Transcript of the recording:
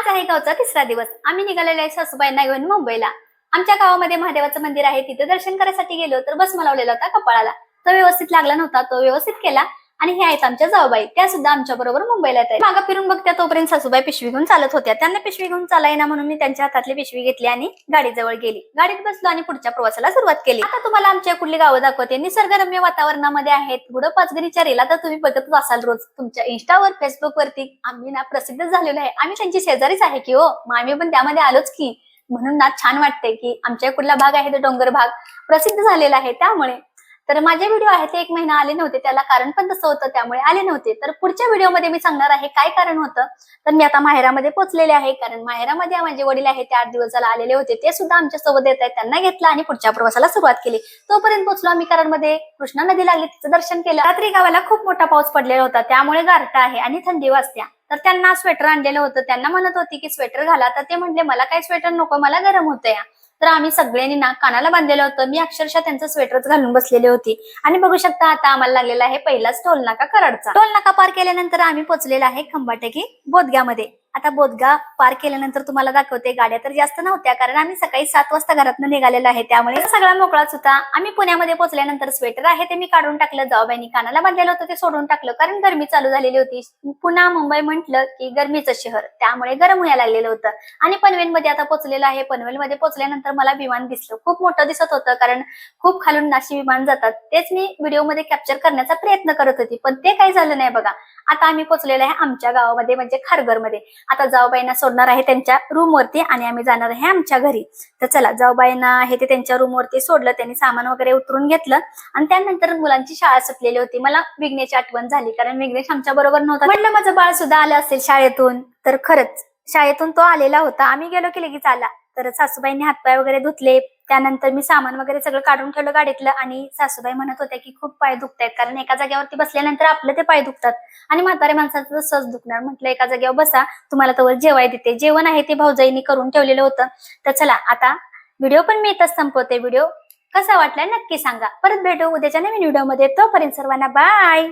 आहे गावचा तिसरा दिवस. आम्ही निघालेलो आहे सासूबाईंना घेऊन मुंबईला. आमच्या गावामध्ये महादेवाचं मंदिर आहे, तिथे दर्शन करायसाठी गेलो तर बस मला लावलेला होता कपाळाला. तो व्यवस्थित लागला नव्हता, तो व्यवस्थित केला. आणि हे आहेत आमच्या जाऊबाई, त्या सुद्धा आमच्या बरोबर मुंबईला येत आहेत. मागं फिरून बघत्या तोपर्यंत सासूबाई पिशवी घेऊन चालत होत्या. त्यांना पिशवी घेऊन चालाय ना म्हणून मी त्यांच्या हातातली पिशवी घेतली आणि गाडीजवळ गेली. गाडीत बसलो आणि पुढच्या प्रवासाला सुरुवात केली. आता तुम्हाला आमच्या कुठली गावं दाखवते. निसर्गरम्य वातावरणामध्ये आहेत. गुडं पाचगणीच्या रेला तर तुम्ही बघतच असाल रोज तुमच्या इंस्टावर, फेसबुक वरती. आम्ही ना प्रसिद्ध झालेलो आहे. आम्ही त्यांची शेजारीच आहे की हो, मग आम्ही पण त्यामध्ये आलोच की. म्हणून ना छान वाटते की आमच्या कुठला भाग आहे तो डोंगर भाग प्रसिद्ध झालेला आहे. त्यामुळे तर माझे व्हिडिओ आहे ते 1 महिना आले नव्हते, त्याला कारण पण तसं होतं, त्यामुळे आले नव्हते. तर पुढच्या व्हिडिओमध्ये मी सांगणार आहे काय कारण होतं. तर मी आता माहेरामध्ये पोहोचलेले आहे, कारण माहेरामध्ये माझे वडील आहेत ते 8 दिवस झाला आलेले होते. ते सुद्धा आमच्या सोबत येत आहेत. त्यांना घेतलं आणि पुढच्या प्रवासाला सुरुवात केली. तोपर्यंत पोहोचलो आम्ही कराडमध्ये. कृष्णा नदी लागली, तिचं दर्शन केलं. रात्री गावाला खूप मोठा पाऊस पडलेला होता, त्यामुळे गारठा आहे आणि थंडी वाजत्या. तर त्यांना स्वेटर आणलेलं होतं. त्यांना म्हणत होती की स्वेटर घाला, तर ते म्हणले मला काय स्वेटर नको, मला गरम होतंय. तर आम्ही सगळ्यांनी ना कानाला बांधलेलं होतं. मी अक्षरशः त्यांचं स्वेटरच घालून बसलेली होती. आणि बघू शकता आता आम्हाला लागलेला आहे पहिलाच टोल नाका कराडचा. टोल नाका पार केल्यानंतर आम्ही पोहोचलेला आहे खंबाटकी बोदग्यामध्ये. आता बोदगा पार केल्यानंतर तुम्हाला दाखवते. गाड्या तर जास्त नव्हत्या, कारण आम्ही सकाळी 7 वाजता घरातून निघालेलो आहे, त्यामुळे सगळा मोकळाच होता. आम्ही पुण्यामध्ये पोहोचल्यानंतर स्वेटर आहे ते मी काढून टाकलं. जाऊबाईंनी कानाला बांधलेलं होतं ते सोडून टाकलं, कारण गरमी चालू झालेली होती. पुन्हा मुंबई म्हटलं की गरमीचं शहर, त्यामुळे गरम व्हायला लागलेलं होतं. आणि पनवेलमध्ये आता पोहोचलेलं आहे. पनवेलमध्ये पोहोचल्यानंतर मला विमान दिसलं, खूप मोठं दिसत होतं, कारण खूप खालून नाशी विमान जातात. तेच मी व्हिडिओमध्ये कॅप्चर करण्याचा प्रयत्न करत होती, पण ते काही झालं नाही बघा. आता आम्ही पोहोचलेलो आहे आमच्या गावामध्ये, म्हणजे खारघरमध्ये. आता जाऊबाईंना सोडणार आहे त्यांच्या रूम वरती आणि आम्ही जाणार आहे आमच्या घरी. तर चला, जाऊबाईंना आहे ते त्यांच्या रूम वरती सोडलं. त्यांनी सामान वगैरे उतरून घेतलं आणि त्यानंतर मुलांची शाळा सुटलेली होती. मला विघ्नेशची आठवण झाली, कारण विघ्नेश आमच्या बरोबर नव्हता. म्हटलं माझं बाळ सुद्धा आलं असेल शाळेतून. तर खरंच शाळेतून तो आलेला होता. आम्ही गेलो की लगेच आला. तर सासूबाईंनी हातपाय वगैरे धुतले. त्यानंतर मी सामान वगैरे सगळं काढून ठेवलं गाडीतलं. आणि सासूबाई म्हणत होत्या की खूप पाय दुखतायत, कारण एका जागेवरती बसल्यानंतर आपलं ते पाय दुखतात आणि म्हातारे माणसाचं सहज दुखणार. म्हटलं एका जागेवर बसा, तुम्हाला तोवर जेवाय देते. जेवण आहे ते भाऊजाईंनी करून ठेवलेलं होतं. तर चला, आता व्हिडिओ पण मी इथंच संपवते. व्हिडिओ कसा वाटलाय नक्की सांगा. परत भेटू उद्याच्या नवीन व्हिडिओमध्ये. तोपर्यंत सर्वांना बाय.